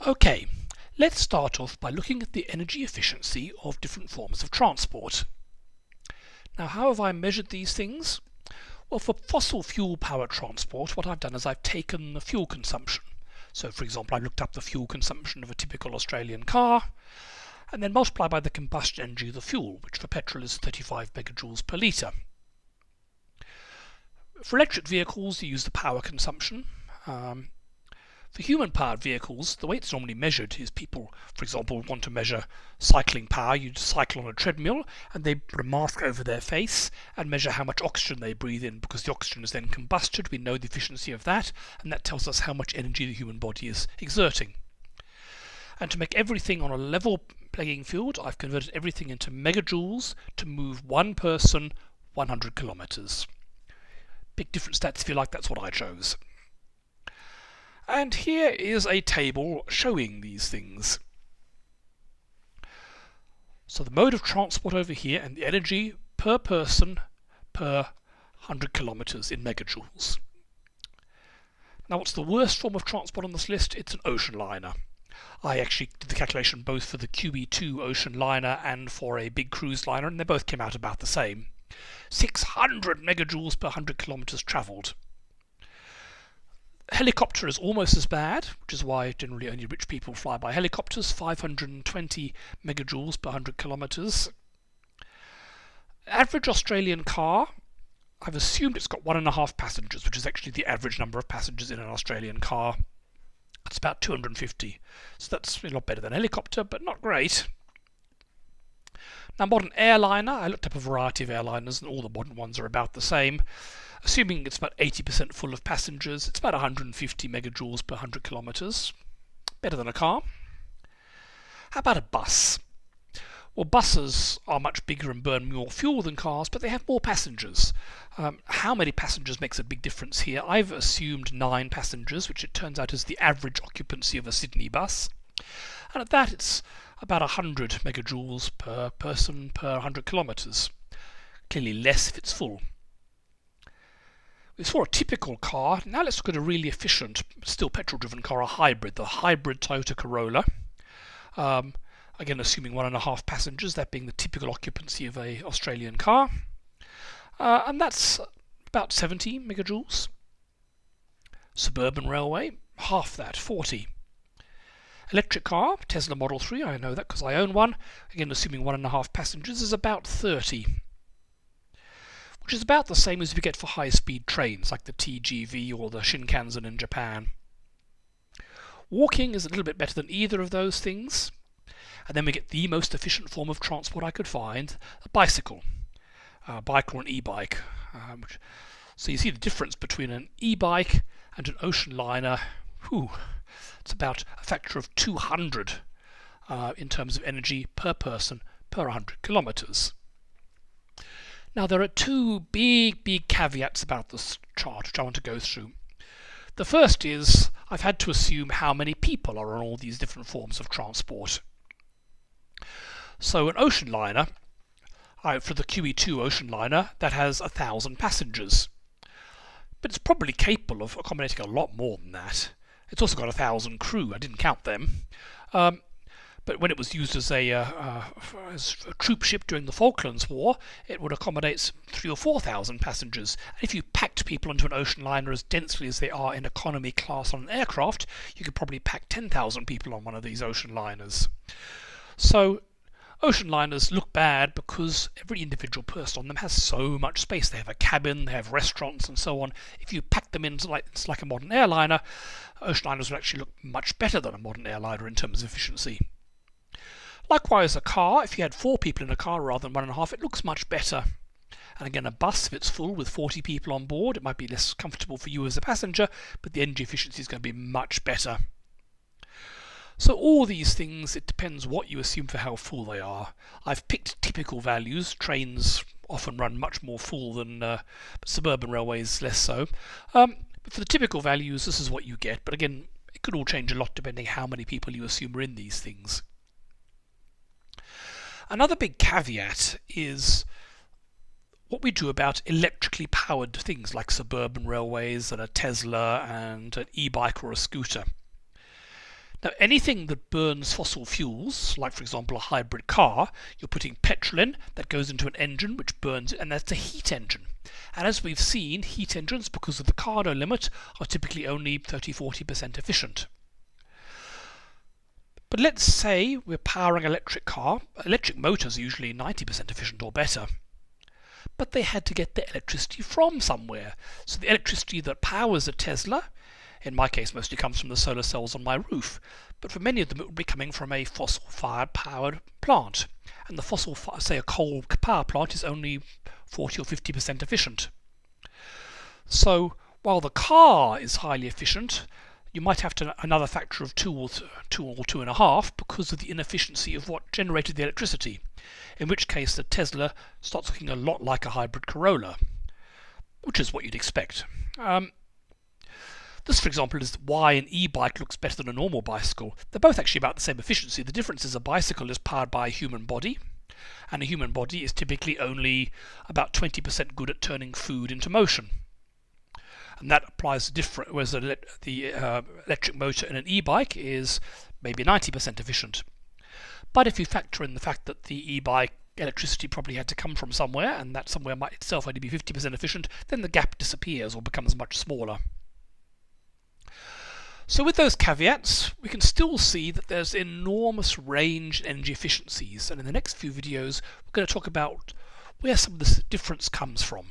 Okay, let's start off by looking at the energy efficiency of different forms of transport. Now, how have I measured these things? Well, for fossil fuel powered transport, what I've done is I've taken the fuel consumption. So, for example, I looked up the fuel consumption of a typical Australian car and then multiplied by the combustion energy of the fuel, which for petrol is 35 megajoules per litre. For electric vehicles, you use the power consumption. For human-powered vehicles, the way it's normally measured is people, for example, want to measure cycling power. You cycle on a treadmill and they put a mask over their face and measure how much oxygen they breathe in, because the oxygen is then combusted. We know the efficiency of that, and that tells us how much energy the human body is exerting. And to make everything on a level playing field, I've converted everything into megajoules to move one person 100 kilometers. Big different stats if you like, that's what I chose. And here is a table showing these things. So the mode of transport over here and the energy per person per 100 kilometers in megajoules. Now, what's the worst form of transport on this list? It's an ocean liner. I actually did the calculation both for the QE2 ocean liner and for a big cruise liner, and they both came out about the same. 600 megajoules per 100 kilometers travelled. Helicopter is almost as bad, which is why generally only rich people fly by helicopters, 520 megajoules per 100 kilometres. Average Australian car, I've assumed it's got 1.5 passengers, which is actually the average number of passengers in an Australian car. It's about 250, so that's a lot better than a helicopter, but not great. Now, modern airliner, I looked up a variety of airliners and all the modern ones are about the same. Assuming it's about 80% full of passengers, it's about 150 megajoules per 100 kilometres. Better than a car. How about a bus? Well, buses are much bigger and burn more fuel than cars, but they have more passengers. How many passengers makes a big difference here. I've assumed 9 passengers, which it turns out is the average occupancy of a Sydney bus. And at that, it's about 100 megajoules per person per 100 kilometres. Clearly less if it's full. We saw a typical car. Now let's look at a really efficient, still petrol-driven car, a hybrid, the hybrid Toyota Corolla. Again, assuming 1.5 passengers, that being the typical occupancy of an Australian car. And that's about 70 megajoules. Suburban railway, half that, 40. Electric car, Tesla Model 3, I know that because I own one. Again, assuming 1.5 passengers, is about 30. Which is about the same as we get for high-speed trains like the TGV or the Shinkansen in Japan. Walking is a little bit better than either of those things. And then we get the most efficient form of transport I could find, a bicycle. A bike or an e-bike. So you see the difference between an e-bike and an ocean liner. It's about a factor of 200 in terms of energy per person per 100 kilometers. Now, there are two big caveats about this chart which I want to go through. The first is I've had to assume how many people are on all these different forms of transport. So an ocean liner, for the QE2 ocean liner, that has 1,000 passengers. But it's probably capable of accommodating a lot more than that. It's also got 1,000 crew. I didn't count them. But when it was used as a troop ship during the Falklands War, it would accommodate 3,000 or 4,000 passengers. And if you packed people into an ocean liner as densely as they are in economy class on an aircraft, you could probably pack 10,000 people on one of these ocean liners. So ocean liners look bad because every individual person on them has so much space. They have a cabin, they have restaurants and so on. If you pack them in it's like a modern airliner, ocean liners would actually look much better than a modern airliner in terms of efficiency. Likewise, a car, if you had 4 people in a car rather than 1.5, it looks much better. And again, a bus, if it's full with 40 people on board, it might be less comfortable for you as a passenger, but the energy efficiency is going to be much better. So all these things, it depends what you assume for how full they are. I've picked typical values. Trains often run much more full than suburban railways, less so. But for the typical values, this is what you get. But again, it could all change a lot depending how many people you assume are in these things. Another big caveat is what we do about electrically powered things like suburban railways and a Tesla and an e-bike or a scooter. Now, anything that burns fossil fuels, like for example a hybrid car, you're putting petrol in, that goes into an engine which burns it, and that's a heat engine. And as we've seen, heat engines, because of the Carnot limit, are typically only 30–40% efficient. But let's say we're powering an electric car. Electric motors are usually 90% efficient or better. But they had to get the electricity from somewhere. So the electricity that powers a Tesla, in my case mostly comes from the solar cells on my roof, but for many of them it would be coming from a fossil-fired powered plant. And the say a coal power plant is only 40 or 50% efficient. So while the car is highly efficient, you might have another factor of 2 or 2.5 because of the inefficiency of what generated the electricity, in which case the Tesla starts looking a lot like a hybrid Corolla, which is what you'd expect. This, for example, is why an e-bike looks better than a normal bicycle. They're both actually about the same efficiency. The difference is a bicycle is powered by a human body, and a human body is typically only about 20% good at turning food into motion. And that applies to different, whereas the electric motor in an e-bike is maybe 90% efficient. But if you factor in the fact that the e-bike electricity probably had to come from somewhere, and that somewhere might itself only be 50% efficient, then the gap disappears or becomes much smaller. So with those caveats, we can still see that there's enormous range in energy efficiencies, and in the next few videos we're going to talk about where some of this difference comes from.